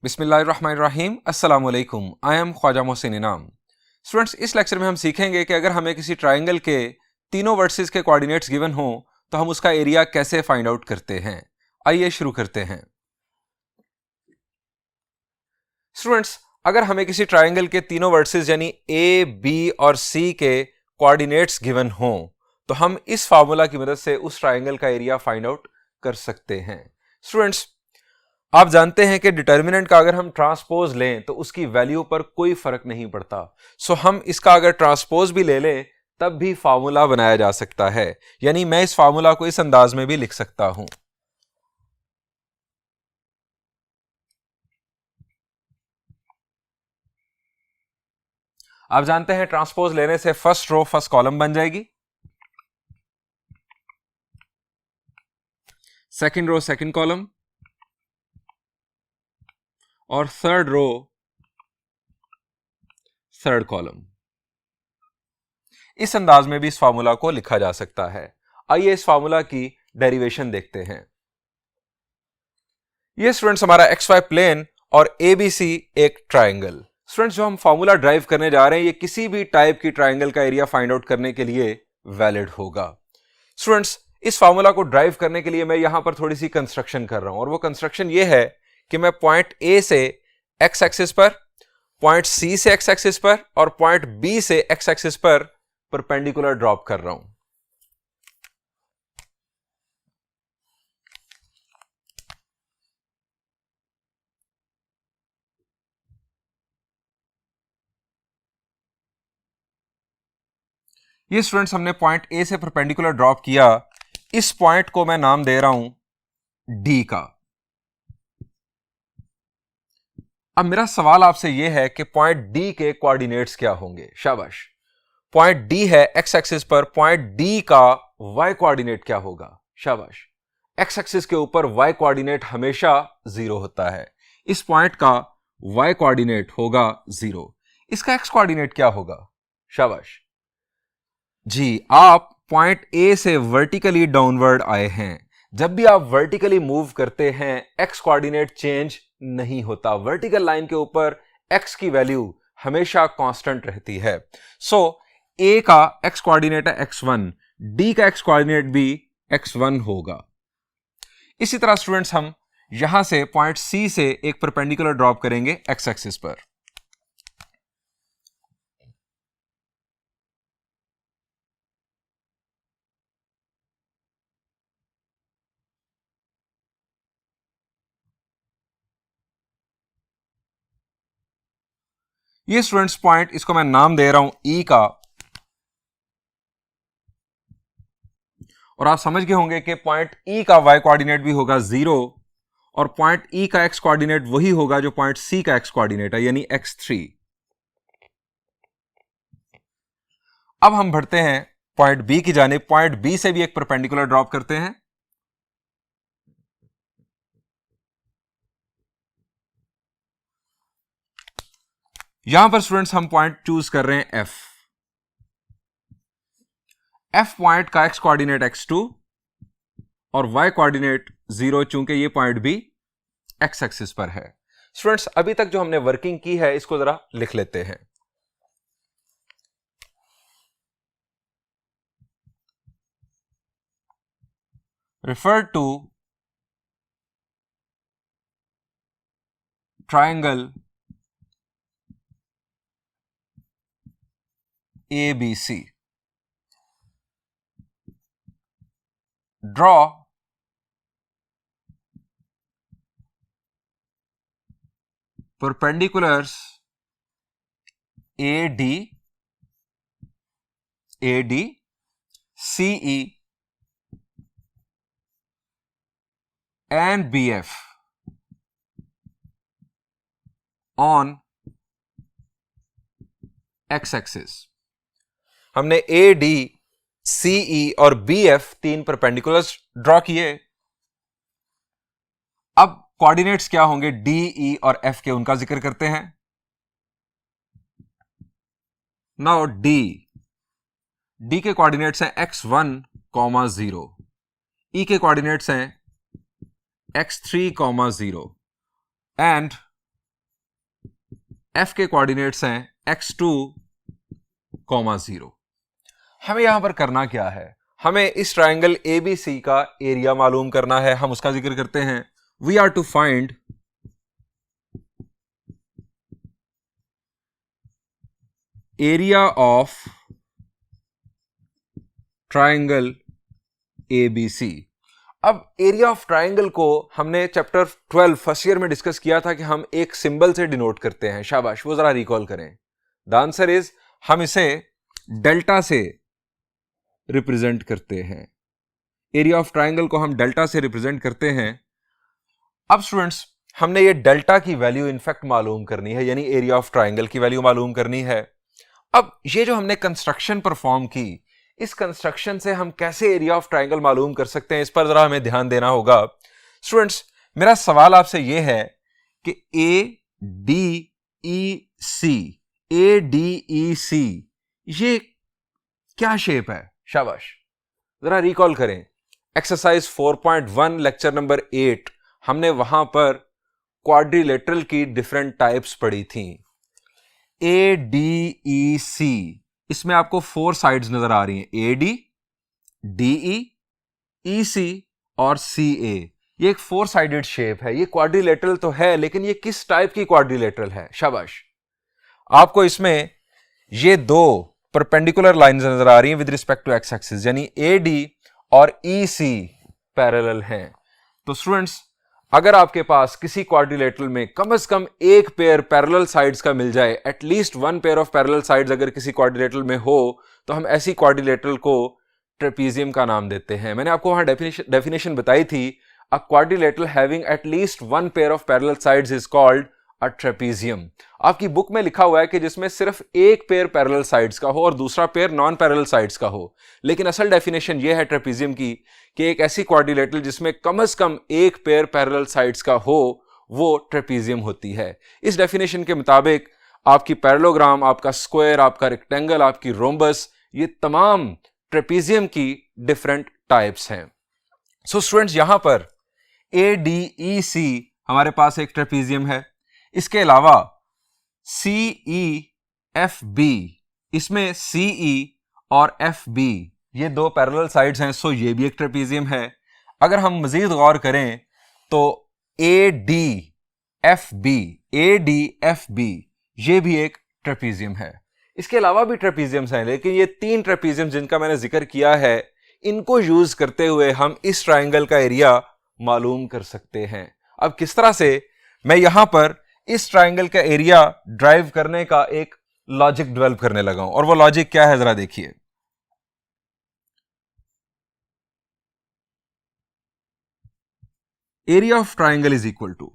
बिस्मिल्लाहिर्रहमानिर्रहीम अस्सलाम वालेकुम। आई एम ख्वाजा मोहसिन इनाम। स्टूडेंट्स, इस लेक्चर में हम सीखेंगे कि अगर हमें किसी ट्राइंगल के तीनों वर्सेस के कोऑर्डिनेट्स गिवन हो तो हम उसका एरिया कैसे फाइंड आउट करते हैं। आइए शुरू करते हैं। स्टूडेंट्स, अगर हमें किसी ट्राइंगल के तीनों वर्सेस यानी ए, बी और सी के कोऑर्डिनेट्स गिवन हो तो हम इस फार्मूला की मदद से उस ट्राइंगल का एरिया फाइंड आउट कर सकते हैं। स्टूडेंट्स, आप जानते हैं कि डिटर्मिनेंट का अगर हम ट्रांसपोज लें तो उसकी वैल्यू पर कोई फर्क नहीं पड़ता। सो हम इसका अगर ट्रांसपोज भी ले लें तब भी फार्मूला बनाया जा सकता है, यानी मैं इस फार्मूला को इस अंदाज में भी लिख सकता हूं। आप जानते हैं ट्रांसपोज लेने से फर्स्ट रो फर्स्ट कॉलम बन जाएगी, सेकंड रो सेकंड कॉलम और थर्ड रो थर्ड कॉलम। इस अंदाज में भी इस फार्मूला को लिखा जा सकता है। आइए इस फार्मूला की डेरिवेशन देखते हैं। ये स्टूडेंट्स हमारा एक्स वाई प्लेन और एबीसी एक ट्राइंगल। स्टूडेंट्स, जो हम फार्मूला ड्राइव करने जा रहे हैं ये किसी भी टाइप की ट्राइंगल का एरिया फाइंड आउट करने के लिए वैलिड होगा। स्टूडेंट्स, इस फार्मूला को ड्राइव करने के लिए मैं यहां पर थोड़ी सी कंस्ट्रक्शन कर रहा हूं और वो कंस्ट्रक्शन ये है कि मैं पॉइंट ए से एक्स एक्सिस पर, पॉइंट सी से एक्स एक्सिस पर और पॉइंट बी से एक्स एक्सिस पर परपेंडिकुलर ड्रॉप कर रहा हूं। ये स्टूडेंट्स हमने पॉइंट ए से परपेंडिकुलर ड्रॉप किया। इस पॉइंट को मैं नाम दे रहा हूं डी का। अब मेरा सवाल आपसे यह है कि पॉइंट डी के कोऑर्डिनेट्स क्या होंगे। शाबाश, पॉइंट डी है एक्स एक्सिस पर, पॉइंट डी का वाई कोऑर्डिनेट क्या होगा। शाबाश, एक्स एक्सिस के ऊपर वाई कोऑर्डिनेट हमेशा 0 होता है। इस पॉइंट का वाई कोऑर्डिनेट होगा 0। इसका एक्स कोऑर्डिनेट क्या होगा। शाबाश जी, आप पॉइंट ए से वर्टिकली डाउनवर्ड आए हैं। जब भी आप वर्टिकली मूव करते हैं एक्स कोऑर्डिनेट चेंज नहीं होता। वर्टिकल लाइन के ऊपर एक्स की वैल्यू हमेशा कांस्टेंट रहती है। सो ए का एक्स कोऑर्डिनेट है x1, डी का एक्स कोऑर्डिनेट भी x1 होगा। इसी तरह स्टूडेंट्स, हम यहां से पॉइंट सी से एक परपेंडिकुलर ड्रॉप करेंगे एक्स एक्सिस पर। ये स्टूडेंट्स पॉइंट, इसको मैं नाम दे रहा हूं ई का, और आप समझ गए होंगे कि पॉइंट ई का वाई कोऑर्डिनेट भी होगा 0 और पॉइंट ई का एक्स कोऑर्डिनेट वही होगा जो पॉइंट सी का एक्स कोऑर्डिनेट है, यानी x3। अब हम बढ़ते हैं पॉइंट बी की जानिब। पॉइंट बी से भी एक परपेंडिकुलर ड्रॉप करते हैं। यहां पर स्टूडेंट्स हम पॉइंट चूज कर रहे हैं एफ। एफ पॉइंट का एक्स कोऑर्डिनेट x2 और y कोऑर्डिनेट 0, चूंकि ये पॉइंट भी एक्स एक्सिस पर है। स्टूडेंट्स, अभी तक जो हमने वर्किंग की है इसको जरा लिख लेते हैं। refer to triangle ABC. Draw perpendiculars AD, CE and BF on x-axis। हमने AD, CE और BF तीन परपेंडिकुलर्स ड्रॉ किए। अब कोऑर्डिनेट्स क्या होंगे D, E और F के, उनका जिक्र करते हैं। नाउ D के कोऑर्डिनेट्स हैं x1, 0। E के कोऑर्डिनेट्स हैं x3, 0 एंड एफ के कोऑर्डिनेट्स हैं x2, 0। हमें यहां पर करना क्या है, हमें इस ट्राइंगल ABC का एरिया मालूम करना है। हम उसका जिक्र करते हैं। We are to find area of triangle ABC। अब एरिया ऑफ ट्राइंगल को हमने चैप्टर 12 फर्स्ट ईयर में डिस्कस किया था कि हम एक सिंबल से डिनोट करते हैं। शाबाश, वो जरा रिकॉल करें। द आंसर इज हम इसे डेल्टा से रिप्रेजेंट करते हैं। एरिया ऑफ ट्राइंगल को हम डेल्टा से रिप्रेजेंट करते हैं। अब स्टूडेंट्स, हमने ये डेल्टा की वैल्यू इनफैक्ट मालूम करनी है, यानी एरिया ऑफ ट्राइंगल की वैल्यू मालूम करनी है। अब ये जो हमने कंस्ट्रक्शन परफॉर्म की, इस कंस्ट्रक्शन से हम कैसे एरिया ऑफ ट्राइंगल मालूम कर सकते हैं, इस पर जरा हमें ध्यान देना होगा। स्टूडेंट्स, मेरा सवाल आपसे यह है कि ADEC ये क्या शेप है? शाबाश, जरा रिकॉल करें। एक्सरसाइज 4.1 लेक्चर नंबर 8, हमने वहां पर क्वाड्रिलेटरल की डिफरेंट टाइप्स पढ़ी थी। ADEC, इसमें आपको 4 साइड्स नजर आ रही हैं, AD, DE, EC और CA। ये एक 4 साइडेड शेप है। ये क्वाड्रिलेटरल तो है, लेकिन ये किस टाइप की क्वाड्रिलेटरल है? शाबाश, आपको इसमें ये 2 परपेंडिकुलर लाइंस नजर आ रही हैं with respect to X axis, यानी AD और EC पैरेलल हैं। तो स्टूडेंट्स, अगर आपके पास किसी क्वाड्रिलेटरल में कम से कम एक पेयर पैरेलल साइड्स का मिल जाए, at least 1 pair of parallel sides अगर किसी क्वाड्रिलेटरल में हो, तो हम ऐसी क्वाड्रिलेटरल को ट्रेपीजियम का नाम देते हैं। मैंने आपको वहां डेफिनेशन बताई थी, अ quadrilateral having at least 1 pair of parallel sides is called a trapezium. आपकी बुक में लिखा हुआ है कि जिसमें सिर्फ एक पेयर पैरेलल साइड्स का हो और दूसरा पेयर नॉन पैरेलल साइड्स का हो, लेकिन असल डेफिनेशन यह है ट्रेपीजियम की कि एक ऐसी क्वाड्रिलेटरल जिसमें कम से कम एक पेयर पैरेलल साइड्स का हो, वो ट्रेपीजियम होती है। इस डेफिनेशन के मुताबिक आपकी पैरेललोग्राम, आपका स्क्वायर, आपका रेक्टेंगल, आपकी रोम्बस, ये तमाम ट्रेपीजियम की डिफरेंट टाइप्स हैं। सो स्टूडेंट्स, यहां पर ADEC हमारे पास एक ट्रेपीजियम है। इसके अलावा CEFB, इसमें CE और FB ये 2 पैरेलल साइड्स हैं, सो ये भी एक ट्रेपीजियम है। अगर हम मजीद गौर करें तो ADFB ये भी एक ट्रेपीजियम है। इसके अलावा भी ट्रेपीजियम्स हैं, लेकिन ये 3 ट्रेपीजियम जिनका मैंने जिक्र किया है, इनको यूज करते हुए हम इस ट्राइंगल का एरिया मालूम कर सकते हैं। अब किस तरह से, मैं यहां पर इस ट्राइंगल का एरिया ड्राइव करने का एक लॉजिक डेवलप करने लगा हूं, और वो लॉजिक क्या है जरा देखिए। Area of triangle is equal to,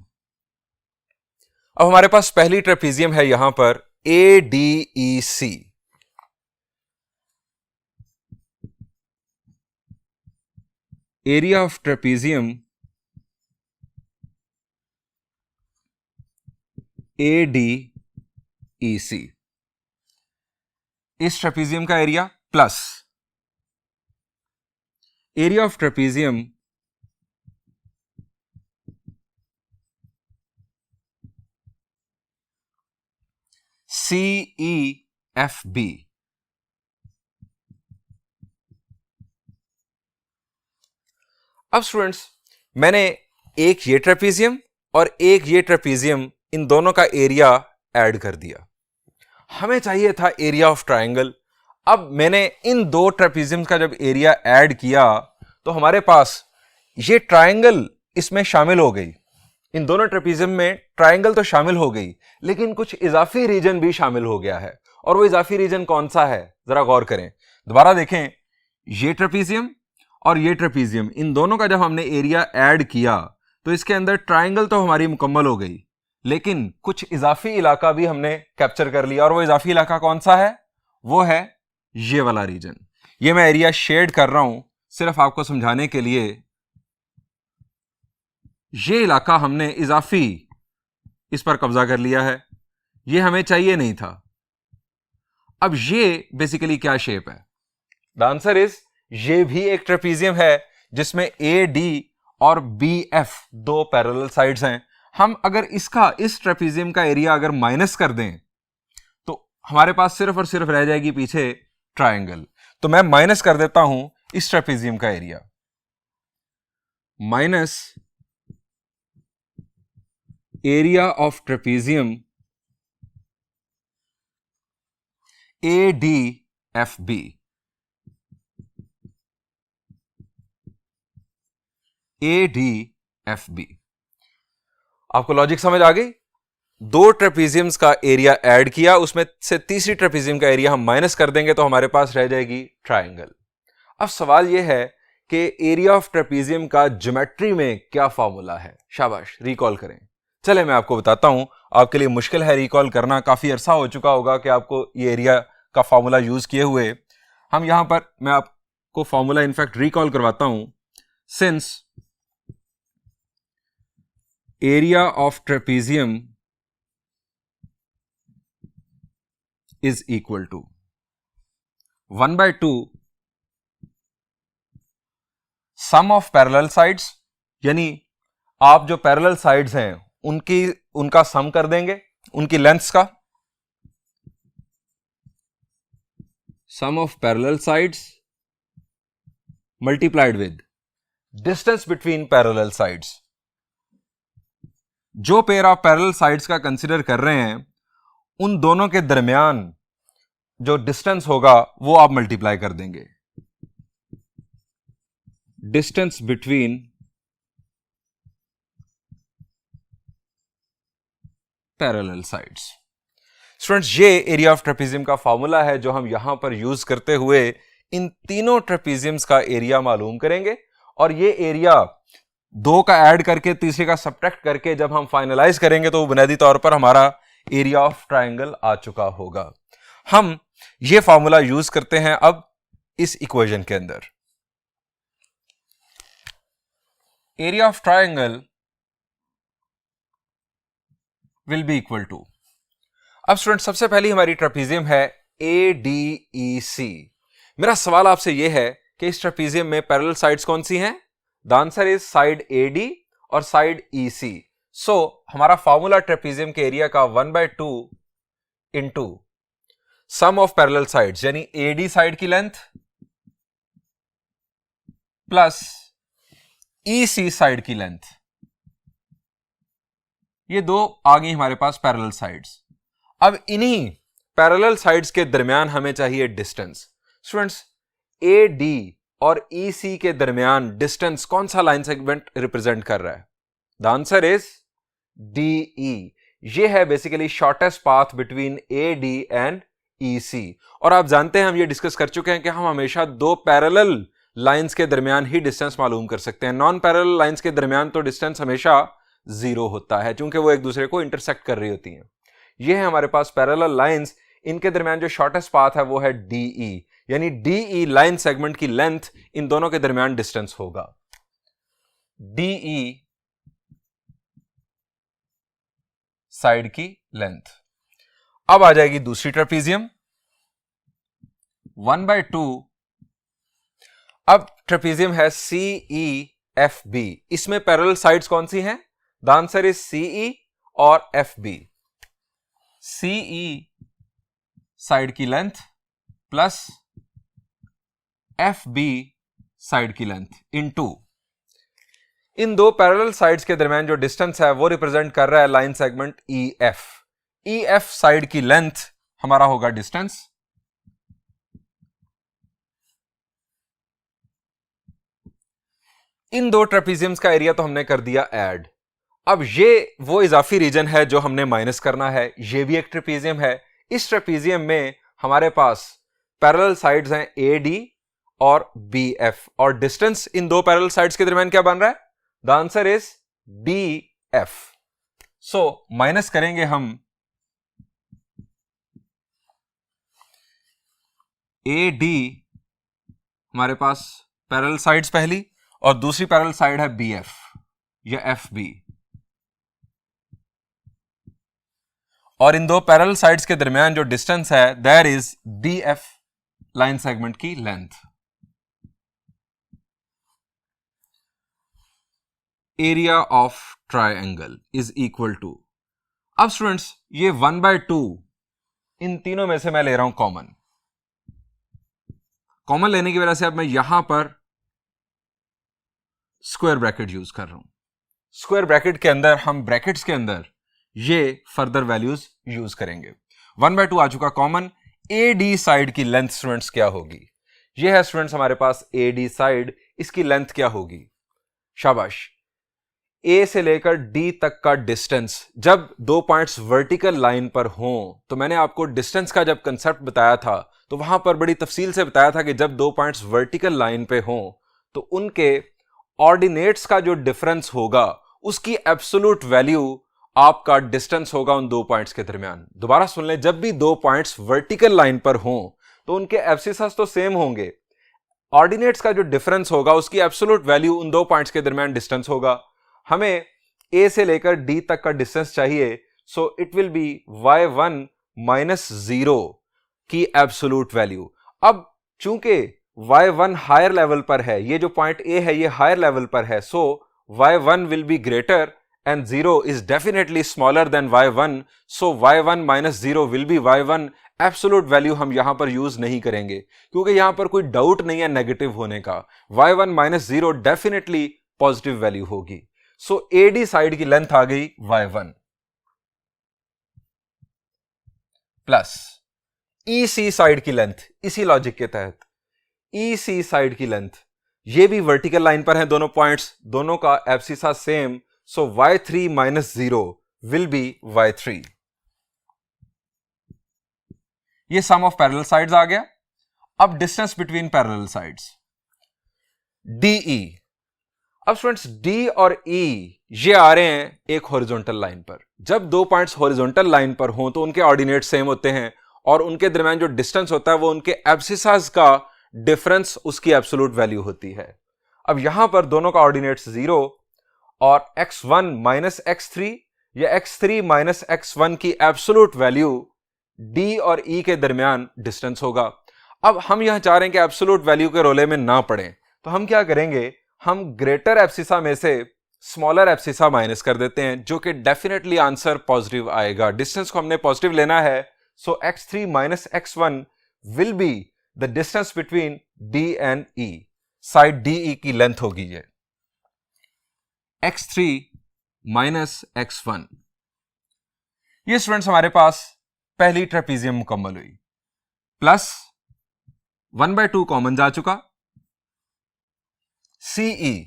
अब हमारे पास पहली ट्रेपीजियम है यहां पर ADEC। Area of trapezium ADEC, इस ट्रेपीजियम का area plus area of trapezium CEFB। अब स्टूडेंट्स, मैंने एक ये ट्रेपीजियम और एक ये ट्रेपीजियम, इन दोनों का एरिया ऐड कर दिया। हमें चाहिए था एरिया ऑफ ट्राइंगल। अब मैंने इन 2 ट्रेपीजियम्स का जब एरिया ऐड किया, तो हमारे पास ये ट्राइंगल इसमें शामिल हो गई। इन दोनों ट्रेपीजियम में ट्राइंगल तो शामिल हो गई, लेकिन कुछ इजाफी रीजन भी शामिल हो गया है। और वो इजाफी रीजन कौन सा है, जरा गौर करें। दोबारा देखें, ये ट्रेपीजियम और ये ट्रेपीजियम, इन दोनों का जब हमने एरिया ऐड किया, तो इसके अंदर ट्राइंगल तो हमारी मुकम्मल हो गई, लेकिन कुछ इजाफी इलाका भी हमने कैप्चर कर लिया। और वो इजाफी इलाका कौन सा है? वो है ये वाला रीजन। ये मैं एरिया शेड कर रहा हूं सिर्फ आपको समझाने के लिए। ये इलाका हमने इजाफी इस पर कब्जा कर लिया है, ये हमें चाहिए नहीं था। अब ये बेसिकली क्या शेप है? द आंसर इज, ये भी एक ट्रेपीजियम है जिसमें AD और BF 2 पैरेलल साइड्स हैं। हम अगर इसका, इस ट्रेपीजियम का एरिया अगर माइनस कर दें तो हमारे पास सिर्फ और सिर्फ रह जाएगी पीछे ट्रायंगल। तो मैं माइनस कर देता हूं इस ट्रेपीजियम का area, minus area of trapezium ADFB। ADFB। आपको लॉजिक समझ आ गई? दो ट्रेपीजियम्स का एरिया ऐड किया, उसमें से तीसरी ट्रेपीजियम का एरिया हम माइनस कर देंगे तो हमारे पास रह जाएगी ट्रायंगल। अब सवाल यह है कि एरिया ऑफ ट्रेपीजियम का ज्योमेट्री में क्या फॉर्मूला है? शाबाश, रिकॉल करें। चले मैं आपको बताता हूं, आपके लिए मुश्किल है रिकॉल करना, काफी अरसा हो चुका होगा कि आपको ये एरिया का फॉर्मूला यूज किए हुए। हम यहां पर, मैं आपको फॉर्मूला इनफैक्ट रिकॉल करवाता हूं। Since area of trapezium is equal to 1/2 sum of parallel sides, यानी आप जो पैरेलल साइड्स हैं उनका सम कर देंगे, उनकी लेंथ्स का, sum of parallel sides multiplied with distance between parallel sides. जो पेयर आप पैरेलल साइड्स का कंसिडर कर रहे हैं उन दोनों के दरमियान जो डिस्टेंस होगा वो आप मल्टीप्लाई कर देंगे, distance between parallel sides. Students, ये एरिया ऑफ ट्रेपीजियम का फॉर्मूला है जो हम यहां पर यूज करते हुए इन तीनों ट्रेपीजियम्स का एरिया मालूम करेंगे। और ये एरिया दो का ऐड करके तीसरे का सब्ट्रैक्ट करके जब हम फाइनलाइज करेंगे तो बुनियादी तौर पर हमारा एरिया ऑफ ट्रायंगल आ चुका होगा। हम ये फॉर्मूला यूज करते हैं अब इस इक्वेशन के अंदर। Area of triangle will be equal to, अब स्टूडेंट सबसे पहली हमारी ट्रेपीजियम है ADEC। मेरा सवाल आपसे यह है कि इस ट्रेपीजियम में पैरेलल साइड्स कौन सी हैं? The answer is side AD और साइड EC। सो हमारा फॉर्मूला ट्रेपीजियम के एरिया का 1/2 into sum of parallel sides, यानी AD साइड की लेंथ प्लस EC साइड की लेंथ, ये दो आ गई हमारे पास पैरेलल साइड्स। अब इन्हीं पैरेलल साइड्स के दरमियान हमें चाहिए डिस्टेंस। स्टूडेंट्स, AD और EC के दरमियान डिस्टेंस कौन सा लाइन सेगमेंट रिप्रेजेंट कर रहा है? The answer is DE। ये है basically shortest path between AD and EC। और आप जानते हैं, हम ये डिस्कस कर चुके हैं कि हम हमेशा दो पैरेलल लाइंस के दरमियान ही डिस्टेंस मालूम कर सकते हैं। नॉन पैरेलल लाइंस के दरमियान तो डिस्टेंस हमेशा 0 होता है क्योंकि वो एक दूसरे को इंटरसेक्ट कर रही होती हैं। ये है हमारे पास पैरेलल लाइंस, इनके दरमियान जो शॉर्टेस्ट पाथ है वो है DE, यानी DE लाइन सेगमेंट की लेंथ इन दोनों के दरमियान डिस्टेंस होगा। DE साइड की लेंथ। अब आ जाएगी दूसरी ट्रेपीजियम 1/2। अब ट्रेपीजियम है CEFB, इसमें पैरेलल साइड्स कौन सी हैं? द आंसर इज CE और FB। CE साइड की लेंथ प्लस FB साइड की लेंथ इनटू इन दो पैरेलल साइड्स के दरमियान जो डिस्टेंस है वो रिप्रेजेंट कर रहा है line segment EF। EF side की लेंथ हमारा होगा डिस्टेंस, इन दो ट्रेपीजियम्स का एरिया तो हमने कर दिया ऐड। अब ये वो इजाफी रीजन है जो हमने माइनस करना है। ये भी एक ट्रेपीजियम है। इस ट्रेपीजियम में हमारे पास पैरेलल साइड्स हैं AD और BF, और डिस्टेंस इन दो पैरेलल साइड्स के दरमियान क्या बन रहा है? The answer is DF। So minus करेंगे हम AD, हमारे पास पैरेलल साइड्स पहली, और दूसरी पैरेलल साइड है BF या FB, और इन दो पैरेलल साइड्स के दरमियान जो डिस्टेंस है that is DF line segment की length. Area of triangle is equal to, अब स्टूडेंट्स ये 1/2 इन तीनों में से मैं ले रहा हूं कॉमन। कॉमन लेने की वजह से अब मैं यहां पर स्क्वायर ब्रैकेट यूज कर रहा हूं। स्क्वायर ब्रैकेट के अंदर हम ब्रैकेट्स के अंदर ये फर्दर वैल्यूज यूज करेंगे। 1/2 आ चुका कॉमन। AD साइड की लेंथ स्टूडेंट्स क्या होगी? ये है स्टूडेंट्स हमारे पास AD साइड, इसकी लेंथ क्या होगी? शाबाश। A से लेकर D तक का डिस्टेंस, जब दो पॉइंट्स वर्टिकल लाइन पर हों, तो मैंने आपको डिस्टेंस का जब कंसेप्ट बताया था तो वहां पर बड़ी तफसील से बताया था कि जब दो पॉइंट्स वर्टिकल लाइन पे हों तो उनके ऑर्डिनेट्स का जो डिफरेंस होगा उसकी एब्सोल्यूट वैल्यू आपका डिस्टेंस होगा उन दो पॉइंट्स के दरमियान। दोबारा सुन लें, जब भी दो पॉइंट्स वर्टिकल लाइन पर हों तो उनके एब्सिसस तो सेम होंगे, ऑर्डिनेट्स का जो डिफरेंस होगा उसकी एब्सोल्यूट वैल्यू उन दो पॉइंट्स के दरमियान डिस्टेंस होगा। हमें A से लेकर D तक का डिस्टेंस चाहिए, so it will be y1 minus 0 की एब्सोल्यूट वैल्यू। अब चूंकि y1 हायर लेवल पर है, ये जो पॉइंट A है ये हायर लेवल पर है, सो y1 will be greater and 0 is definitely smaller than y1, so y1 minus 0 will be y1। Absolute value हम यहां पर यूज नहीं करेंगे क्योंकि यहां पर कोई डाउट नहीं है नेगेटिव होने का। y1 minus 0 definitely positive value होगी। सो AD साइड की लेंथ आ गई y1 प्लस EC साइड की लेंथ, इसी लॉजिक के तहत EC साइड की लेंथ, ये भी वर्टिकल लाइन पर है दोनों पॉइंट्स, दोनों का abscissa same, so y3 minus 0 will be y3। ये सम ऑफ पैरेलल साइड्स आ गया। अब distance between parallel sides DE। अब स्टूडेंट्स D और E ये आ रहे हैं एक हॉरिजॉन्टल लाइन पर। जब दो पॉइंट्स हॉरिजॉन्टल लाइन पर हों तो उनके ऑर्डिनेट सेम होते हैं और उनके दरमियान जो डिस्टेंस होता है वो उनके एब्सिसास का डिफरेंस उसकी एब्सोल्यूट वैल्यू होती है। अब यहां पर दोनों का ऑर्डिनेट्स 0 और x1 माइनस x3 या x3 माइनस x1 की एब्सोल्यूट वैल्यू D और E के दरमियान डिस्टेंस होगा। अब हम यहां चाह रहे हैं कि एब्सोल्यूट वैल्यू के रोले में ना पड़े, तो हम क्या करेंगे, हम ग्रेटर एब्सिसा में से स्मॉलर एब्सिसा माइनस कर देते हैं, जो कि डेफिनेटली आंसर पॉजिटिव आएगा। डिस्टेंस को हमने पॉजिटिव लेना है, सो x3 minus x1 will be the distance between D and E। Side DE की लेंथ होगी ये x3 माइनस x1। ये स्टूडेंट्स हमारे पास पहली ट्रेपीजियम मुकम्मल हुई, प्लस 1/2 कॉमन जा चुका। CE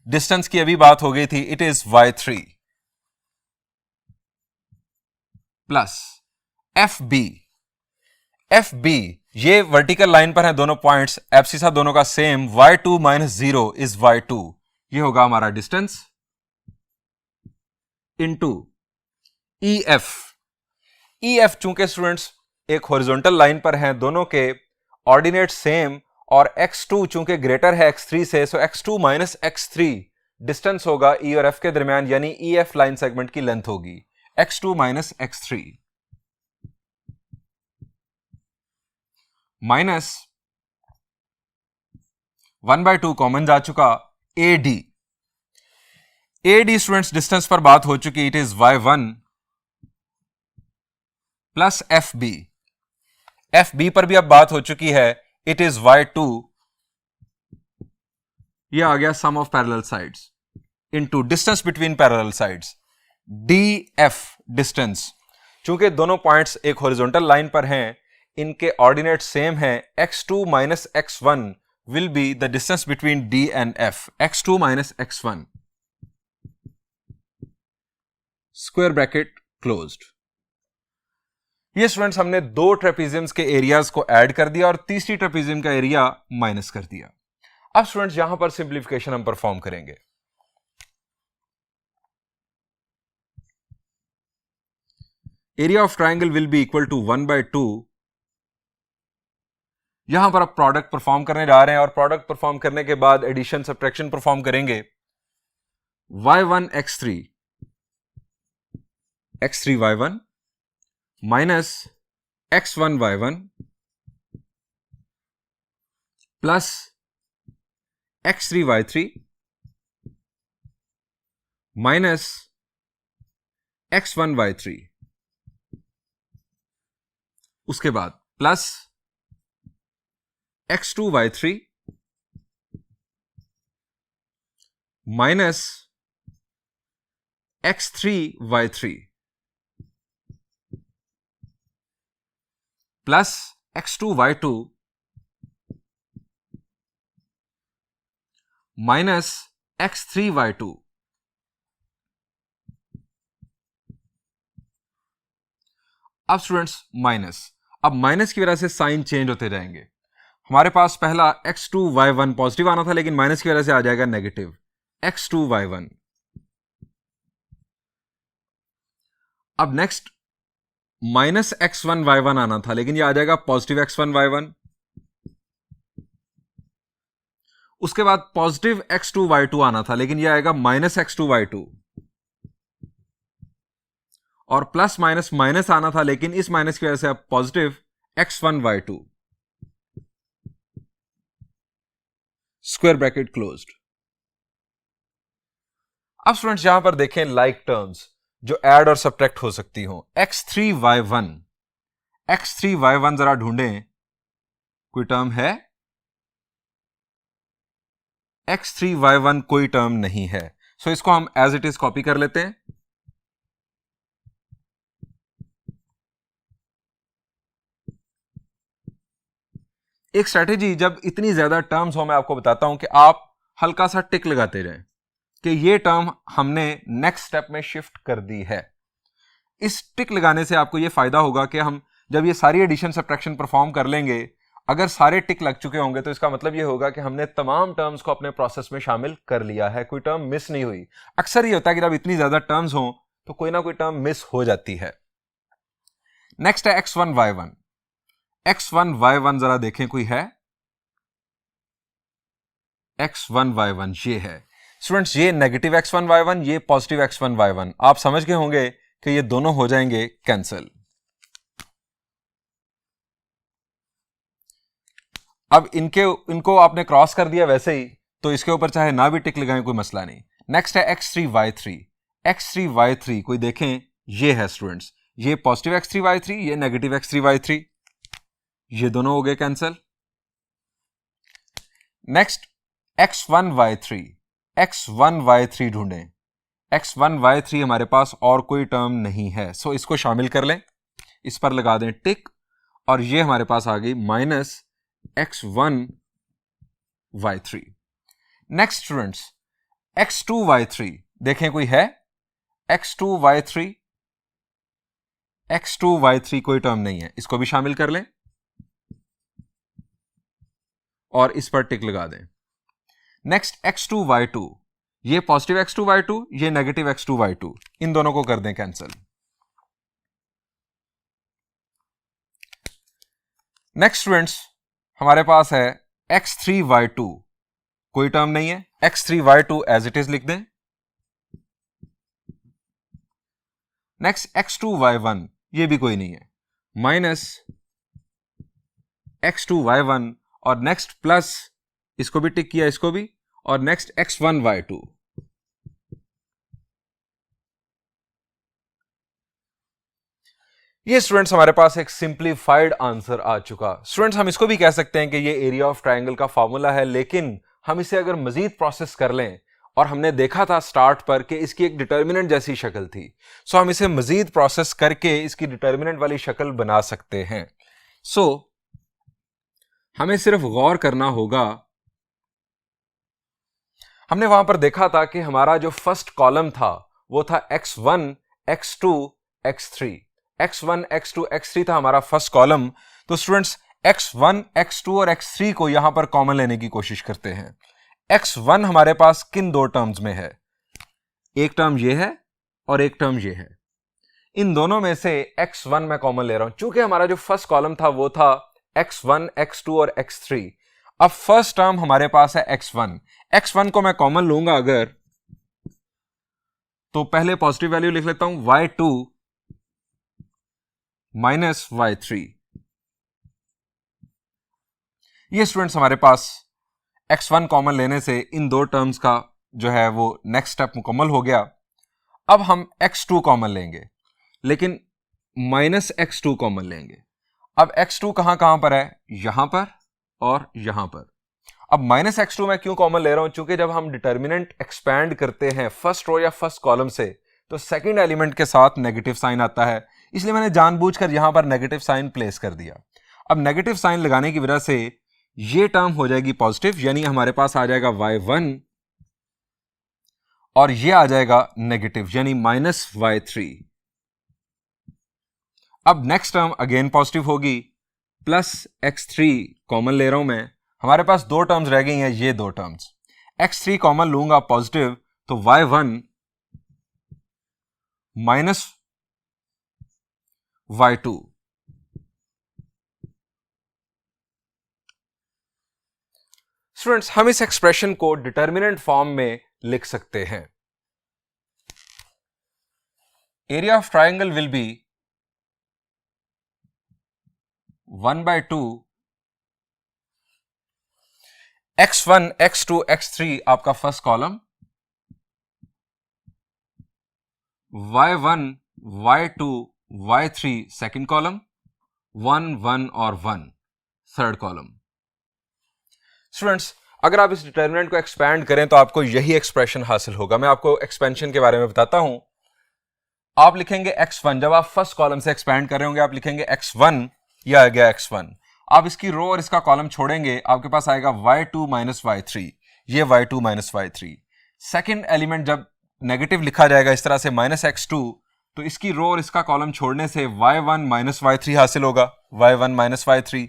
डिस्टेंस की अभी बात हो गई थी, it is y3 plus FB ये वर्टिकल लाइन पर है दोनों पॉइंट्स, एब्सिसा दोनों का same, y2 minus 0 is y2। ये होगा हमारा डिस्टेंस इनटू EF चूंकि स्टूडेंट्स एक हॉरिजॉन्टल लाइन पर हैं, दोनों के ऑर्डिनेट सेम और x2 चूंकि ग्रेटर है x3 से, सो x2 माइनस x3 डिस्टेंस होगा E और F के दरमियान, यानी EF लाइन सेगमेंट की लेंथ होगी x2 minus x3 minus 1/2 common जा चुका। AD स्टूडेंट्स डिस्टेंस पर बात हो चुकी, it is y1 plus FB पर भी अब बात हो चुकी है, इट इज y2। ये आ गया sum of parallel sides into distance between parallel sides DF distance, चूंकि दोनों पॉइंट्स एक हॉरिजॉन्टल लाइन पर हैं, इनके ऑर्डिनेट सेम हैं, x2 minus x1 will be the distance between D and F। x2 minus x1 square bracket closed. ये students हमने दो ट्रेपीजियम्स के एरियाज को ऐड कर दिया और तीसरी ट्रेपीजियम का एरिया माइनस कर दिया। अब स्टूडेंट्स यहां पर सिंप्लीफिकेशन हम परफॉर्म करेंगे। Area of triangle will be equal to 1/2। यहां पर अब प्रोडक्ट परफॉर्म करने जा रहे हैं और प्रोडक्ट परफॉर्म करने के बाद एडिशन सब्ट्रैक्शन परफॉर्म करेंगे। y1 x3 y1 minus x1 y1 plus x3 y3 minus x1y3, उसके बाद plus x2y3 minus x3y3 plus x2y2 minus x3y2। अब स्टूडेंट्स माइनस, अब माइनस की वजह से साइन चेंज होते जाएंगे। हमारे पास पहला x2y1 पॉजिटिव आना था, लेकिन माइनस की वजह से आ जाएगा नेगेटिव x2y1। अब नेक्स्ट माइनस x1y1 आना था, लेकिन ये आ जाएगा पॉजिटिव x1y1। उसके बाद पॉजिटिव x2y2 आना था, लेकिन ये आएगा माइनस x2y2। और प्लस माइनस माइनस आना था, लेकिन इस माइनस की वजह से अब positive x1y2, square bracket closed. अब स्टूडेंट्स यहां पर देखें लाइक टर्म्स जो ऐड और सब्ट्रैक्ट हो सकती हो। x3y1, x3y1 जरा ढूंढें, कोई टर्म है? x3y1 कोई टर्म नहीं है, सो इसको हम एज इट इज कॉपी कर लेते हैं। एक स्ट्रेटेजी, जब इतनी ज्यादा टर्म्स हो, मैं आपको बताता हूं कि आप हल्का सा टिक लगाते रहें कि ये टर्म हमने नेक्स्ट स्टेप में शिफ्ट कर दी है। इस टिक लगाने से आपको ये फायदा होगा कि हम जब ये सारी एडिशन सब्ट्रैक्शन परफॉर्म कर लेंगे, अगर सारे टिक लग चुके होंगे तो इसका मतलब ये होगा कि हमने तमाम टर्म्स को अपने प्रोसेस में शामिल कर लिया है, कोई टर्म मिस नहीं हुई। अक्सर ये होता है कि जब इतनी ज्यादा टर्म्स हो तो कोई ना कोई टर्म मिस हो जाती है। नेक्स्ट है x1y1। x1y1 जरा देखें, कोई है? x1y1 ये है स्टूडेंट्स, ये नेगेटिव x1y1, ये पॉजिटिव x1y1। आप समझ गए होंगे कि ये दोनों हो जाएंगे कैंसिल। अब इनको आपने क्रॉस कर दिया वैसे ही, तो इसके ऊपर चाहे ना भी टिक लगाएं, कोई मसला नहीं। नेक्स्ट है x3y3। x3y3 कोई देखें, ये है स्टूडेंट्स, ये पॉजिटिव x3y3, ये नेगेटिव x3y3, ये दोनों हो गए कैंसिल। नेक्स्ट x1y3, x1y3 ढूंढें। x1y3 हमारे पास और कोई टर्म नहीं है, सो इसको शामिल कर लें, इस पर लगा दें टिक, और ये हमारे पास आ गई minus x1y3। Next students x2y3 देखें, कोई है? x2y3, x2y3 कोई टर्म नहीं है, इसको भी शामिल कर लें और इस पर टिक लगा दें। नेक्स्ट x2y2, ये पॉजिटिव x2y2, ये नेगेटिव x2y2, इन दोनों को कर दें कैंसिल। नेक्स्ट स्टूडेंट्स हमारे पास है x3y2, कोई टर्म नहीं है, x3y2 एज इट इज लिख दें। नेक्स्ट x2y1, ये भी कोई नहीं है, माइनस x2y1, और नेक्स्ट प्लस, इसको भी टिक किया, इसको भी, और नेक्स्ट x1y2। ये स्टूडेंट्स हमारे पास एक सिंप्लीफाइड आंसर आ चुका। स्टूडेंट्स हम इसको भी कह सकते हैं कि ये एरिया ऑफ ट्रायंगल का फॉर्मूला है, लेकिन हम इसे अगर मजीद प्रोसेस कर लें, और हमने देखा था स्टार्ट पर कि इसकी एक डिटर्मिनेंट जैसी शक्ल थी, सो हम इसे मजीद प्रोसेस करके इसकी डिटर्मिनेंट वाली शक्ल बना सकते हैं। सो हमें सिर्फ गौर करना होगा, हमने वहां पर देखा था कि हमारा जो फर्स्ट कॉलम था वो था x1, x2, x3। x1, x2, x3 था हमारा फर्स्ट कॉलम। तो स्टूडेंट्स x1, x2 और x3 को यहां पर कॉमन लेने की कोशिश करते हैं। x1 हमारे पास किन दो टर्म्स में है? एक टर्म ये है और एक टर्म ये है। इन दोनों में से x1 मैं कॉमन ले रहा हूं, चूंकि हमारा जो फर्स्ट कॉलम था वो था x1, x2 और x3। अब फर्स्ट टर्म हमारे पास है x1। x1 को मैं कॉमन लूंगा अगर, तो पहले पॉजिटिव वैल्यू लिख लेता हूं, y2 माइनस y3। ये स्टूडेंट्स हमारे पास x1 कॉमन लेने से इन दो टर्म्स का जो है वो नेक्स्ट स्टेप मुकम्मल हो गया। अब हम x2 कॉमन लेंगे, लेकिन -x2 कॉमन लेंगे। अब x2 कहां पर है? यहां पर और यहां पर। अब -x2 मैं क्यों कॉमन ले रहा हूं? क्योंकि जब हम डिटर्मिनेंट एक्सपैंड करते हैं फर्स्ट रो या फर्स्ट कॉलम से, तो सेकंड एलिमेंट के साथ नेगेटिव साइन आता है, इसलिए मैंने जानबूझकर यहां पर नेगेटिव साइन प्लेस कर दिया। अब नेगेटिव साइन लगाने की वजह से ये टर्म हो जाएगी पॉजिटिव, यानी हमारे पास आ जाएगा y1 और ये आ जाएगा नेगेटिव, यानी -y3। अब नेक्स्ट टर्म अगेन पॉजिटिव होगी, +x3 कॉमन ले रहा हूं मैं। हमारे पास दो टर्म्स रह गई हैं, ये दो टर्म्स। x3 कॉमन लूंगा पॉजिटिव, तो y1 -y2। स्टूडेंट्स, हम इस एक्सप्रेशन को डिटर्मिनेंट फॉर्म में लिख सकते हैं। Area of triangle will B 1/2 x1 x2 x3 आपका first column, y1 y2 y3 second column, 1 1 और 1 थर्ड कॉलम। स्टूडेंट्स, अगर आप इस डिटर्मिनेंट को एक्सपैंड करें तो आपको यही एक्सप्रेशन हासिल होगा। मैं आपको एक्सपेंशन के बारे में बताता हूं। आप लिखेंगे x1, जब आप फर्स्ट कॉलम से एक्सपैंड कर रहे होंगे आप लिखेंगे x1, यह आ गया x1। आप इसकी रो और इसका कॉलम छोड़ेंगे, आपके पास आएगा y2 y3, ये y2 y3। सेकेंड एलिमेंट जब नेगेटिव लिखा जाएगा इस तरह से -x2, तो इसकी रो और इसका कॉलम छोड़ने से y1 y3 हासिल होगा, y1 y3।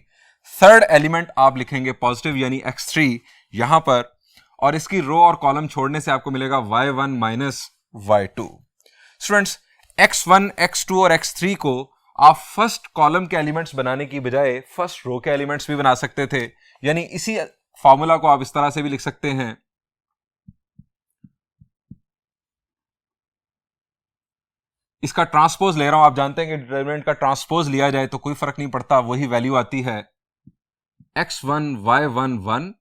थर्ड एलिमेंट आप लिखेंगे पॉजिटिव, यानी x3 यहां पर, और इसकी रो और कॉलम छोड़ने से आपको मिलेगा y1 y2। Students, x1 x2 और x3 को आप फर्स्ट कॉलम के एलिमेंट्स बनाने की बजाय फर्स्ट रो के एलिमेंट्स भी बना सकते थे, यानी इसी फॉर्मूला को आप इस तरह से भी लिख सकते हैं। इसका ट्रांसपोज ले रहा हूं, आप जानते हैं कि डिटरमिनेंट का ट्रांसपोज लिया जाए तो कोई फर्क नहीं पड़ता, वही वैल्यू आती है। x1 y1 1,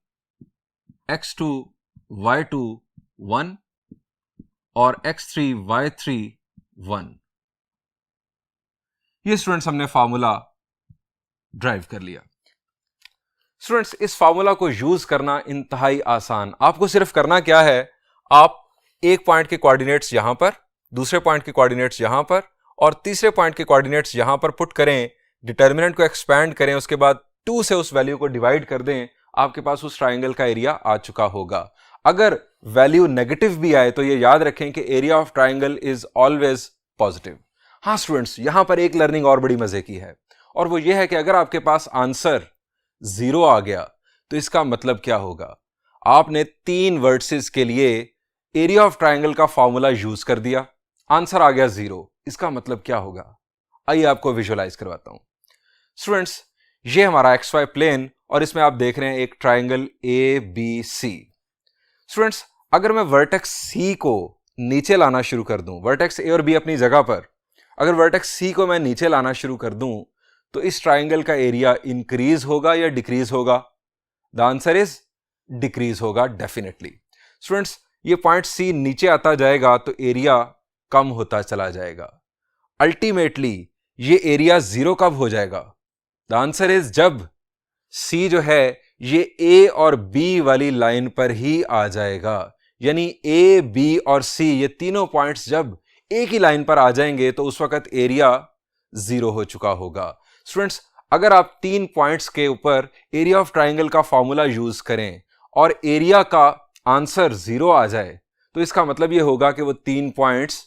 x2 y2 1 और x3 y3 1। ये स्टूडेंट्स हमने फार्मूला ड्राइव कर लिया। स्टूडेंट्स, इस फार्मूला को यूज करना इंतहाई आसान। आपको सिर्फ करना क्या है, आप एक पॉइंट के कोऑर्डिनेट्स यहां पर, दूसरे पॉइंट के कोऑर्डिनेट्स यहां पर और तीसरे पॉइंट के कोऑर्डिनेट्स यहां पर पुट करें, डिटर्मिनेंट को एक्सपैंड करें, उसके बाद 2 से उस वैल्यू को डिवाइड कर दें, आपके पास उस ट्राइंगल का एरिया आ चुका होगा। अगर वैल्यू नेगेटिव भी आए तो ये याद रखें कि area of triangle is always positive. हाँ स्टूडेंट्स, यहां पर एक लर्निंग और बड़ी मजे की है, और वो ये है कि अगर आपके पास आंसर 0 आ गया तो इसका मतलब क्या होगा? आपने 3 वर्टिसेस के लिए एरिया ऑफ ट्राइंगल का फॉर्मूला यूज कर दिया, आंसर आ गया 0, इसका मतलब क्या होगा? आइए आपको विजुअलाइज करवाता हूं। स्टूडेंट्स, ये हमारा XY प्लेन और इसमें आप देख रहे हैं एक ट्राइंगल ABC। स्टूडेंट्स, अगर मैं वर्टेक्स C को नीचे लाना शुरू कर दूं, वर्टेक्स A और B अपनी जगह पर, अगर वर्टेक्स C को मैं नीचे लाना शुरू कर दूं तो इस ट्राइंगल का एरिया इंक्रीज होगा या डिक्रीज होगा? द आंसर इज डिक्रीज होगा डेफिनेटली। स्टूडेंट्स, ये पॉइंट C नीचे आता जाएगा तो एरिया कम होता चला जाएगा। अल्टीमेटली ये एरिया 0 कब हो जाएगा? द आंसर इज जब C जो है ये A और B वाली लाइन पर ही आ जाएगा, यानी A, B और C ये तीनों पॉइंट्स जब एक ही लाइन पर आ जाएंगे तो उस वक्त एरिया 0 हो चुका होगा। स्टूडेंट्स, अगर आप 3 पॉइंट्स के ऊपर एरिया ऑफ ट्राइंगल का फॉर्मूला यूज करें और एरिया का आंसर 0 आ जाए तो इसका मतलब यह होगा कि वो 3 पॉइंट्स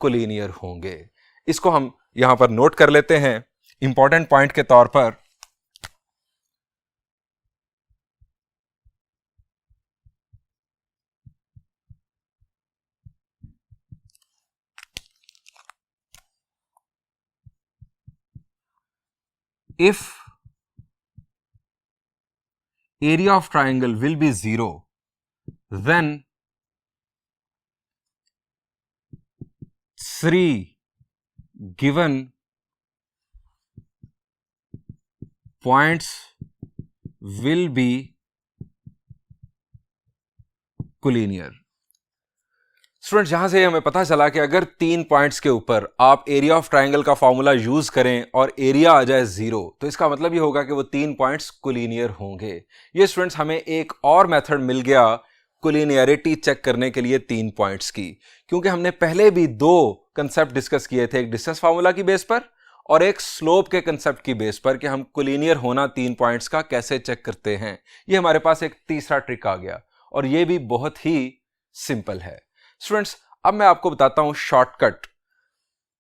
कोलिनियर होंगे। इसको हम यहां पर नोट कर लेते हैं इंपॉर्टेंट पॉइंट के तौर पर। If area of triangle will be 0, then 3 given points will be collinear. Students, यहां से हमें पता चला कि अगर 3 पॉइंट्स के ऊपर आप एरिया ऑफ ट्राइंगल का फॉर्मूला यूज करें और एरिया आ जाए 0, तो इसका मतलब ये होगा कि वो 3 पॉइंट्स कोलिनियर होंगे। ये स्टूडेंट्स हमें एक और मेथड मिल गया कोलिनियरिटी चेक करने के लिए 3 पॉइंट्स की, क्योंकि हमने पहले भी 2 कंसेप्ट डिस्कस किए थे, एक डिस्टेंस फार्मूला की बेस पर और एक स्लोप के कंसेप्ट की बेस पर कि हम कोलिनियर होना 3 पॉइंट्स का कैसे चेक करते हैं। ये हमारे पास एक तीसरा ट्रिक आ गया और ये भी बहुत ही सिंपल है। स्टूडेंट्स, अब मैं आपको बताता हूं शॉर्टकट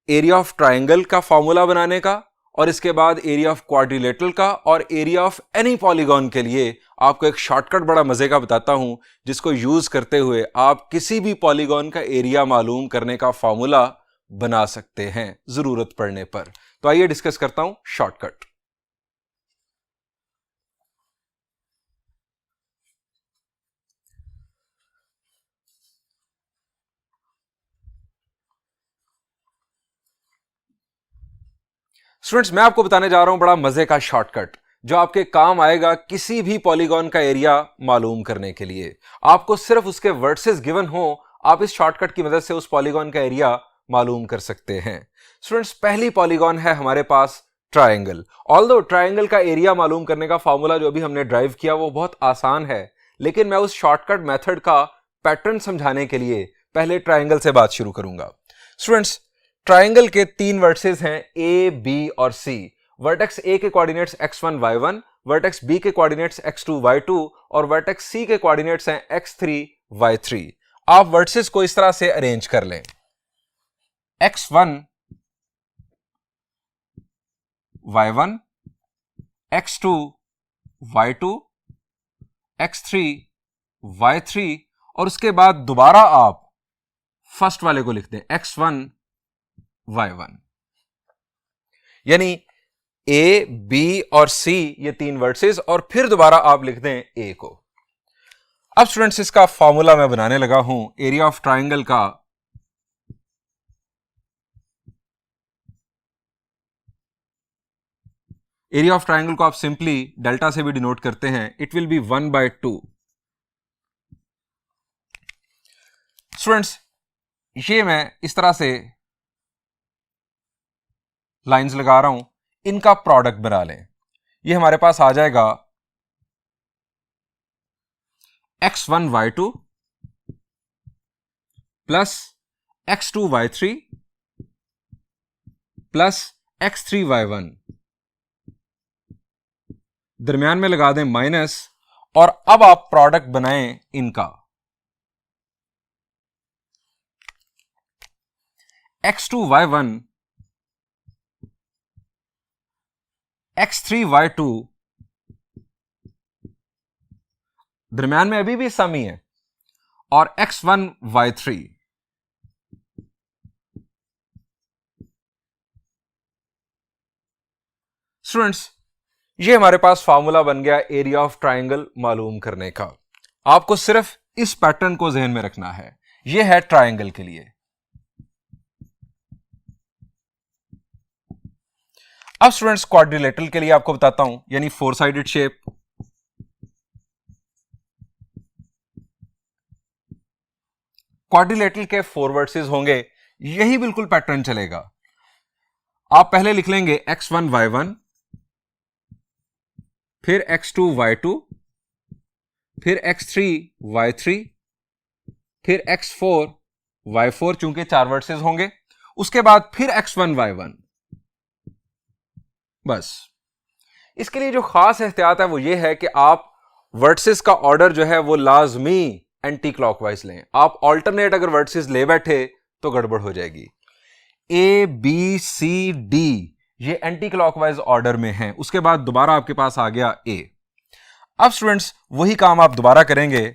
एरिया ऑफ ट्राइंगल का फॉर्मूला बनाने का और इसके बाद एरिया ऑफ क्वाड्रिलेटरल का और एरिया ऑफ एनी पॉलीगॉन के लिए आपको एक शॉर्टकट बड़ा मजे का बताता हूं, जिसको यूज करते हुए आप किसी भी पॉलीगॉन का एरिया मालूम करने का फॉर्मूला बना सकते हैं जरूरत पड़ने पर। तो आइए डिस्कस करता हूं शॉर्टकट। स्टूडेंट्स, मैं आपको बताने जा रहा हूं बड़ा मजे का शॉर्टकट जो आपके काम आएगा किसी भी पॉलीगॉन का एरिया मालूम करने के लिए। आपको सिर्फ उसके वर्सेस गिवन हो, आप इस शॉर्टकट की मदद से उस पॉलीगॉन का एरिया मालूम कर सकते हैं। स्टूडेंट्स, पहली पॉलीगॉन है हमारे पास ट्राइंगल। ऑल्दो ट्राइंगल का एरिया मालूम करने का फॉर्मूला जो अभी हमने ड्राइव किया वो बहुत आसान है, लेकिन मैं उस शॉर्टकट मेथड का पैटर्न समझाने के लिए पहले ट्राइंगल से बात शुरू करूंगा। स्टूडेंट्स, ट्राइंगल के 3 वर्सेस हैं ए, बी और सी। वर्टेक्स ए के coordinates x1 y1, vertex B के कोऑर्डिनेट्स x2 y2 और वर्टेक्स सी के कोऑर्डिनेट्स हैं x3 y3। आप वर्सेस को इस तरह से अरेंज कर लें, x1 y1, x2 y2, x3 y3 और उसके बाद दोबारा आप फर्स्ट वाले को लिख दें x1 y1। यानी ए, बी और सी ये 3 वर्सेस और फिर दोबारा आप लिख दें ए को। अब स्टूडेंट्स, इसका फॉर्मूला मैं बनाने लगा हूं एरिया ऑफ ट्राइंगल का। एरिया ऑफ ट्राइंगल को आप सिंपली डेल्टा से भी डिनोट करते हैं। It will be 1/2। स्टूडेंट्स, ये मैं इस तरह से लाइंस लगा रहा हूं, इनका प्रोडक्ट बना लें। ये हमारे पास आ जाएगा x1 y2 plus x2 y3 plus x3 y1, दरमियान में लगा दें माइनस, और अब आप प्रोडक्ट बनाएं इनका। x2 y1 x3 y2, दरमियान में अभी भी सम ही है, और x1 y3। स्टूडेंट्स, ये हमारे पास फॉर्मूला बन गया एरिया ऑफ ट्राइंगल मालूम करने का। आपको सिर्फ इस पैटर्न को जहन में रखना है। ये है ट्राइंगल के लिए। अब स्टूडेंट्स, क्वाड्रिलेटरल के लिए आपको बताता हूं, यानी 4 साइडेड शेप। क्वाड्रिलेटरल के 4 वर्सेस होंगे, यही बिल्कुल पैटर्न चलेगा। आप पहले लिख लेंगे x1 y1, फिर x2 y2, फिर x3 y3, फिर x4 y4, चूंकि 4 वर्सेस होंगे, उसके बाद फिर x1 y1। बस। इसके लिए जो खास एहतियात है वो ये है कि आप वर्सेस का ऑर्डर जो है वो लाजमी एंटी क्लॉकवाइज लें। आप ऑल्टरनेट अगर वर्सेस ले बैठे तो गड़बड़ हो जाएगी। ए, बी, सी, डी ये एंटी क्लॉकवाइज ऑर्डर में हैं। उसके बाद दोबारा आपके पास आ गया ए। अब स्टूडेंट्स, वही काम आप दोबारा करेंगे।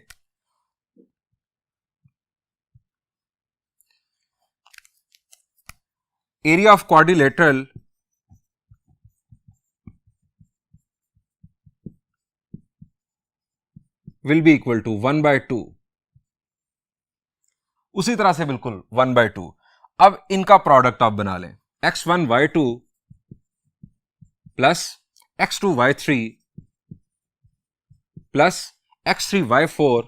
Area of quadrilateral will be equal to 1/2। उसी तरह से बिल्कुल 1/2। अब इनका प्रोडक्ट आप बना लें, x1 y2 plus x2 y3 plus x3 y4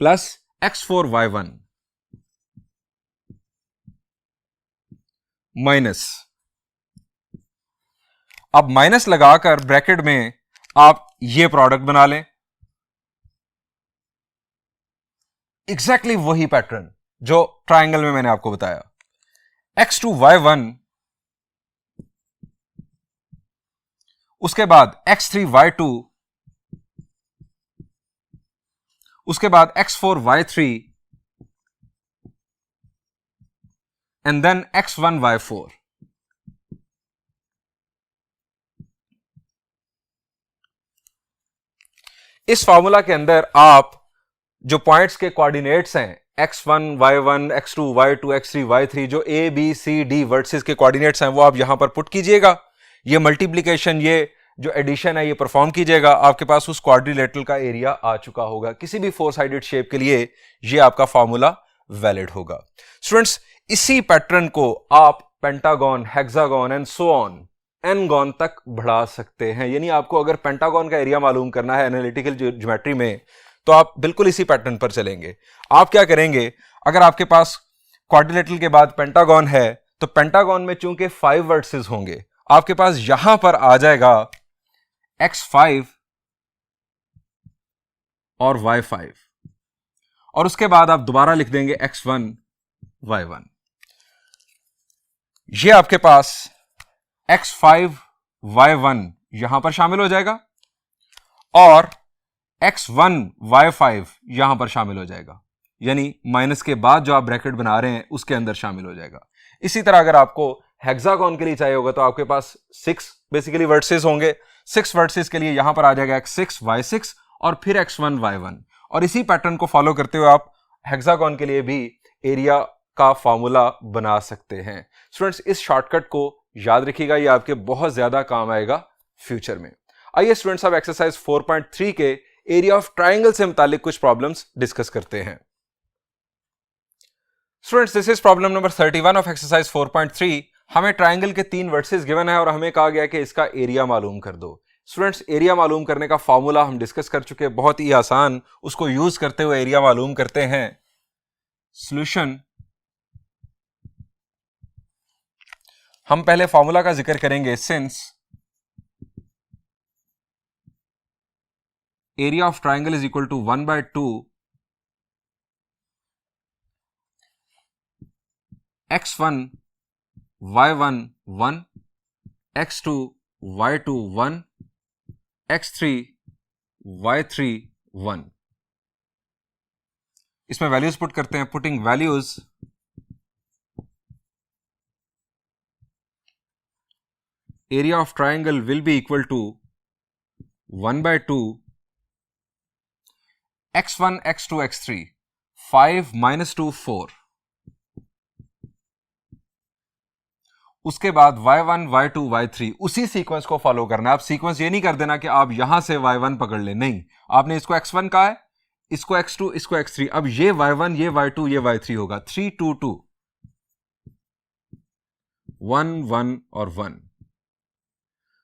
plus x4y1 minus, अब माइनस लगाकर ब्रैकेट में आप ये प्रोडक्ट बना लें, एग्जैक्टली वही पैटर्न जो ट्रायंगल में मैंने आपको बताया। x2y1, उसके बाद x3y2, उसके बाद x4y3 एंड देन x1y4। इस फॉर्मूला के अंदर आप जो पॉइंट्स के कोऑर्डिनेट्स हैं x1 y1 x2 y2 x3 y3 जो a b c d vertices के कोऑर्डिनेट्स हैं वो आप यहां पर पुट कीजिएगा। ये मल्टीप्लिकेशन, ये जो एडिशन है ये परफॉर्म कीजिएगा। आपके पास उस क्वाड्रिलेटरल का एरिया आ चुका होगा। किसी भी फोर साइडेड शेप के लिए ये आपका फॉर्मूला वैलिड होगा। स्टूडेंट्स, इसी पैटर्न को आप pentagon, hexagon and so on n gon तक बढ़ा सकते हैं। यानी आपको अगर पेंटागन का एरिया मालूम करना है एनालिटिकल ज्योमेट्री में तो आप बिल्कुल इसी पैटर्न पर चलेंगे। आप क्या करेंगे, अगर आपके पास क्वाड्रिलेटरल के बाद पेंटागन है तो पेंटागन में चूंकि 5 वर्टिसेस होंगे, आपके पास यहां पर आ जाएगा x5 और y5 और उसके बाद आप दोबारा लिख देंगे x1 y1। ये आपके पास x5 y1 यहां पर शामिल हो जाएगा और x1 y5 यहां पर शामिल हो जाएगा, यानी माइनस के बाद जो आप ब्रैकेट बना रहे हैं उसके अंदर शामिल हो जाएगा। इसी तरह अगर आपको हेक्सागन के लिए चाहिए होगा तो आपके पास 6 बेसिकली वर्टिसेस होंगे। 6 वर्टिसेस के लिए यहां पर आ जाएगा x6 y6 और फिर x1 y1, और इसी पैटर्न को फॉलो करते हुए आप हेक्सागन के लिए भी एरिया का फॉर्मूला बना सकते हैं। स्टूडेंट्स, इस शॉर्टकट को याद रखिएगा, ये आपके बहुत ज्यादा काम आएगा फ्यूचर में। आइए स्टूडेंट्स, अब एक्सरसाइज 4.3 के एरिया ऑफ ट्राइंगल से मुतालिक कुछ प्रॉब्लम्स डिस्कस करते हैं। Students, this is problem number 31 of exercise 4.3। हमें ट्राइंगल के 3 वर्टिसेस गिवन है और हमें कहा गया कि इसका एरिया मालूम कर दो। स्टूडेंट्स, एरिया मालूम करने का फॉर्मूला हम डिस्कस कर चुके हैं, बहुत ही आसान। उसको यूज करते हुए एरिया मालूम करते हैं। सॉल्यूशन, हम पहले फॉर्मूला का जिक्र करेंगे। Since area of triangle is equal to 1/2 x1 y1 1 x2 y2 1 x3 y3 1। इसमें वैल्यूज पुट करते हैं। Putting values, area of triangle will be equal to 1/2 x1 x2 x3 5 - 2 4, उसके बाद y1 y2 y3 उसी sequence को follow करना है। आप सीक्वेंस ये नहीं कर देना कि आप यहां से y1 पकड़ ले, नहीं, आपने इसको x1 कहा है, इसको x2, इसको x3, अब ये y1 ये y2 ये y3 होगा। 3 2 2 1 1 और 1।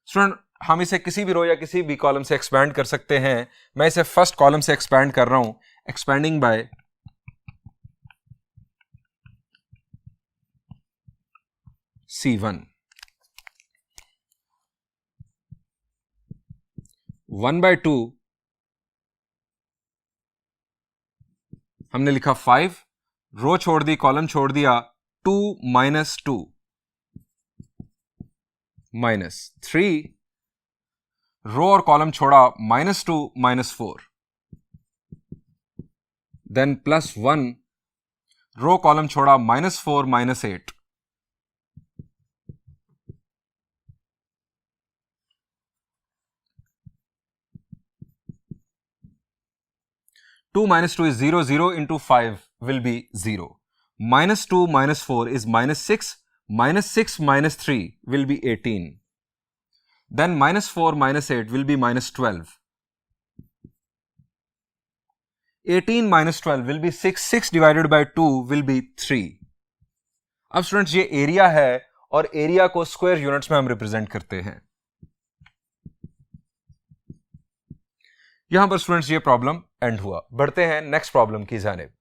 स्टूडेंट, हम इसे किसी भी रो या किसी भी कॉलम से एक्सपैंड कर सकते हैं। मैं इसे फर्स्ट कॉलम से एक्सपैंड कर रहा हूं, एक्सपैंडिंग बाय C1। 1/2 हमने लिखा 5, रो छोड़ दी, कॉलम छोड़ दिया, 2 - 2 -3, रो और कॉलम छोड़ा, -2 -4, देन +1, रो कॉलम छोड़ा, -4 -8, 2 - 2 is 0, 0 into 5 will be 0. -2 - 4 is -6, -6 - 3 will be 18. Then -4 - 8 will be -12. 18 - 12 will be 6, 6 divided by 2 will be 3. अब स्टूडेंट्स, ये एरिया है और एरिया को स्क्वायर यूनिट्स में हम रिप्रेजेंट करते हैं। यहां पर स्टूडेंट्स ये प्रॉब्लम एंड हुआ। बढ़ते हैं नेक्स्ट प्रॉब्लम की जानिब।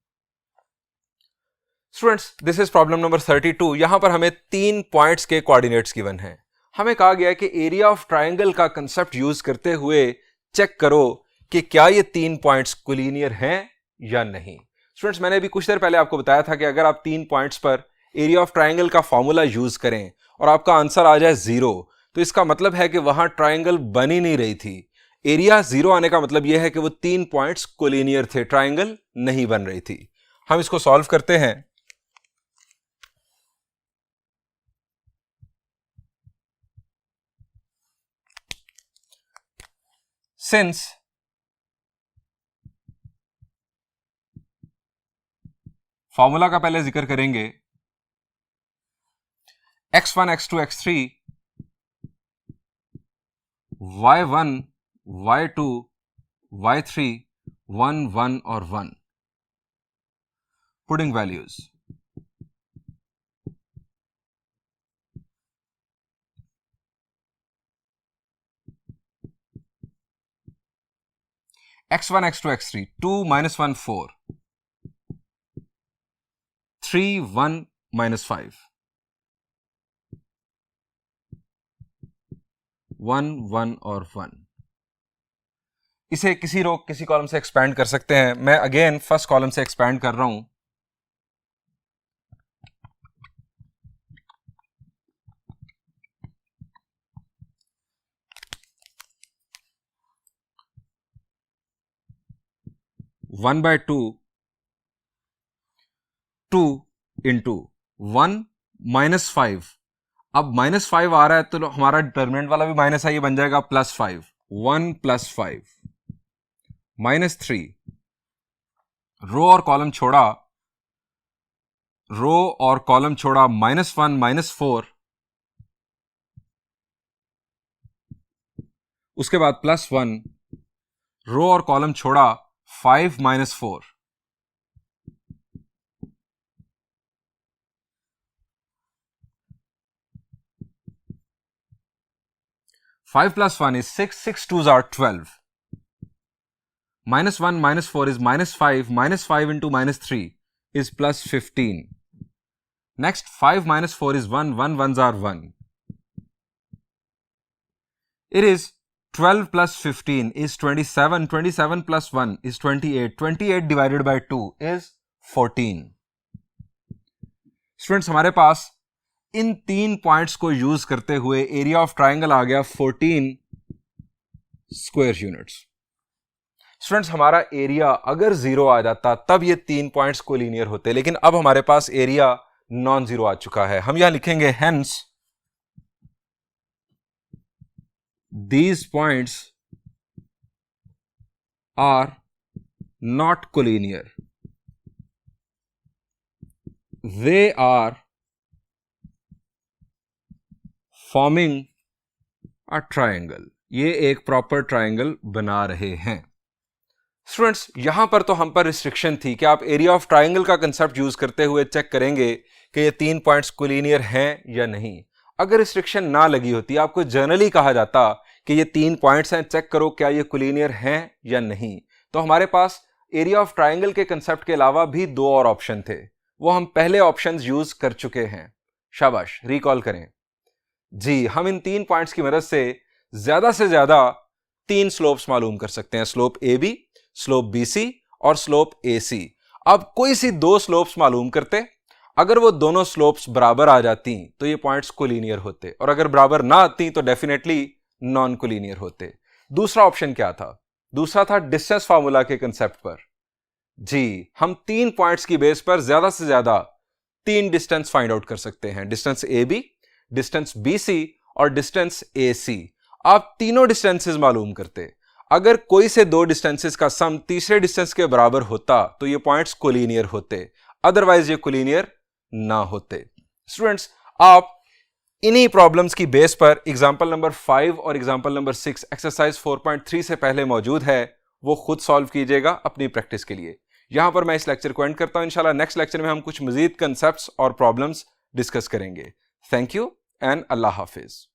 Students, this is problem number 32। यहां पर हमें 3 पॉइंट्स के कोऑर्डिनेट्स गिवन हैं। हमें कहा गया है कि एरिया ऑफ ट्राइंगल का कंसेप्ट यूज करते हुए चेक करो कि क्या ये 3 पॉइंट्स कोलिनियर हैं या नहीं। स्टूडेंट्स, मैंने अभी कुछ देर पहले आपको बताया था कि अगर आप 3 पॉइंट्स पर एरिया ऑफ ट्राइंगल का फॉर्मूला यूज करें और आपका आंसर आ जाए 0, तो इसका मतलब है कि वहां ट्राइंगल बन ही नहीं रही थी। एरिया 0 आने का मतलब यह है कि वो 3 पॉइंट्स कोलिनियर थे, ट्राइंगल नहीं बन रही थी। हम इसको सॉल्व करते हैं। सिंस फॉर्मूला का पहले जिक्र करेंगे, x1 x2 x3 y1 y2 y3 1 1 और 1, putting values x1 x2 x3 2 -1 4 3 1 -5 1 1 और 1। इसे किसी रो किसी कॉलम से एक्सपैंड कर सकते हैं। मैं अगेन फर्स्ट कॉलम से एक्सपैंड कर रहा हूं। One by two 2 into 1 -5। अब -5 आ रहा है तो हमारा डिटर्मिनेंट वाला भी माइनस है, ये बन जाएगा +5। 1 + 5 -3। रो और कॉलम छोड़ा, -1 -4, उसके बाद +1, रो और कॉलम छोड़ा 5 -4, five plus 1 is 6, 6 2s are 12. -1 -4 is -5, -5 into -3 is +15. Next, 5 -4 is 1, 1 1s are 1. It is 12 plus 15 is 27, 27 plus 1 is 28, 28 divided by 2 is 14. Students, हमारे पास इन 3 पॉइंट्स को यूज करते हुए एरिया ऑफ ट्राइंगल आ गया 14 स्क्वायर यूनिट्स। स्टूडेंट्स, हमारा area अगर 0 आ जाता तब ये 3 पॉइंट्स कोलिनियर होते, लेकिन अब हमारे पास एरिया नॉन जीरो आ चुका है। हम यहां लिखेंगे hence these points are not collinear. They are forming a triangle. ये एक प्रॉपर ट्राइंगल बना रहे हैं। स्टूडेंट्स, यहां पर तो हम पर रिस्ट्रिक्शन थी कि आप एरिया ऑफ ट्राइंगल का कंसेप्ट यूज करते हुए चेक करेंगे कि ये 3 पॉइंट्स कोलिनियर हैं या नहीं। अगर रिस्ट्रिक्शन ना लगी होती, आपको जनरली कहा जाता कि ये 3 पॉइंट्स हैं, चेक करो क्या ये कोलिनियर हैं या नहीं, तो हमारे पास एरिया ऑफ ट्राइंगल के कंसेप्ट के अलावा भी 2 और ऑप्शन थे। वो हम पहले ऑप्शंस यूज कर चुके हैं। शाबाश, रिकॉल करें। जी, हम इन 3 पॉइंट्स की मदद से ज्यादा 3 स्लोप्स मालूम कर सकते हैं, स्लोप AB, स्लोप BC और स्लोप AC। अब कोई सी 2 स्लोप्स मालूम करते, अगर वो दोनों स्लोप्स बराबर आ जाती तो ये पॉइंट्स कोलिनियर होते, और अगर बराबर ना आती तो डेफिनेटली नॉन कोलिनियर होते। दूसरा ऑप्शन क्या था? दूसरा था डिस्टेंस फार्मूला के कंसेप्ट पर। जी, हम 3 पॉइंट्स की बेस पर ज्यादा से ज्यादा 3 डिस्टेंस फाइंड आउट कर सकते हैं, डिस्टेंस AB, डिस्टेंस BC और डिस्टेंस AC। आप तीनों डिस्टेंसेस मालूम करते, अगर कोई से 2 डिस्टेंसेस का सम तीसरे डिस्टेंस के बराबर होता तो ये पॉइंट्स कोलिनियर होते, अदरवाइज ये कोलिनियर ना होते। स्टूडेंट्स, आप इन्हीं प्रॉब्लम्स की बेस पर एग्जांपल नंबर 5 और एग्जांपल नंबर 6 एक्सरसाइज 4.3 से पहले मौजूद है, वो खुद सॉल्व कीजिएगा अपनी प्रैक्टिस के लिए। यहां पर मैं इस लेक्चर को एंड करता हूं। इंशाल्लाह नेक्स्ट लेक्चर में हम कुछ मजीद कंसेप्ट्स और प्रॉब्लम्स डिस्कस करेंगे। Thank you and Allah Hafiz.